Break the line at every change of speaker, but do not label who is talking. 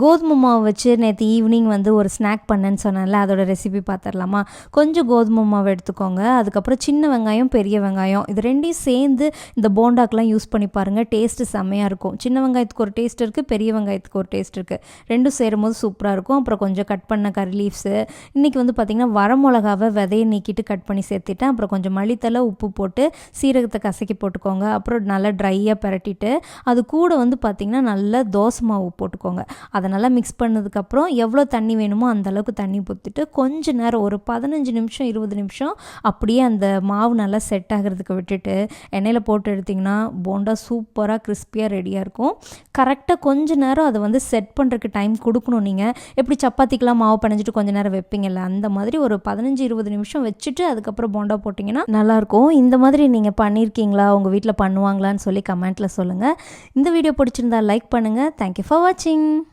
கோதுமை மாவு வச்சு நேற்று ஈவினிங் வந்து ஒரு ஸ்நாக் பண்ணேன்னு சொன்னேன்ல, அதோட ரெசிபி பார்த்துடலாமா? கொஞ்சம் கோதுமை மாவு எடுத்துக்கோங்க. அதுக்கப்புறம் சின்ன வெங்காயம், பெரிய வெங்காயம் இது 2யும் சேர்ந்து இந்த போண்டாக்கெலாம் யூஸ் பண்ணி பாருங்கள். டேஸ்ட்டு செம்மையாக இருக்கும். சின்ன வெங்காயத்துக்கு ஒரு டேஸ்ட் இருக்குது, பெரிய வெங்காயத்துக்கு ஒரு டேஸ்ட் இருக்குது. ரெண்டும் சேரும்போது சூப்பராக இருக்கும். அப்புறம் கொஞ்சம் கட் பண்ண கறி லீவ்ஸு, இன்றைக்கி வந்து பார்த்திங்கன்னா வரமிளகாவை விதையை நீக்கிட்டு கட் பண்ணி சேர்த்துட்டேன். அப்புறம் கொஞ்சம் மல்லித்தலை, உப்பு போட்டு சீரகத்தை கசக்கி போட்டுக்கோங்க. அப்புறம் நல்லா ட்ரையாக பிரட்டிட்டு அது கூட வந்து பார்த்திங்கன்னா நல்லா தோசை மாவு போட்டுக்கோங்க. அதை நல்லா மிக்ஸ் பண்ணதுக்கப்புறம் எவ்வளோ தண்ணி வேணுமோ அந்தளவுக்கு தண்ணி ஊற்றிட்டு கொஞ்ச நேரம் ஒரு 15 நிமிஷம் 20 நிமிஷம் அப்படியே அந்த மாவு நல்லா செட் ஆகிறதுக்கு விட்டுட்டு எண்ணெயில் போட்டு எடுத்திங்கன்னா போண்டா சூப்பராக கிறிஸ்பியாக ரெடியாக இருக்கும். கரெக்டாக கொஞ்ச நேரம் அதை வந்து செட் பண்ணுறதுக்கு டைம் கொடுக்கணும். நீங்கள் எப்படி சப்பாத்திக்கெலாம் மாவு பிணைஞ்சிட்டு கொஞ்ச நேரம் வைப்பீங்கல்ல, அந்த மாதிரி ஒரு 15-20 நிமிஷம் வச்சுட்டு அதுக்கப்புறம் போண்டா போட்டிங்கன்னா நல்லாயிருக்கும். இந்த மாதிரி நீங்கள் பண்ணியிருக்கீங்களா, உங்கள் வீட்டில் பண்ணுவாங்களான்னு சொல்லி கமெண்ட்டில் சொல்லுங்கள். இந்த வீடியோ பிடிச்சிருந்தா லைக் பண்ணுங்கள். தேங்க்யூ ஃபார் வாட்சிங்.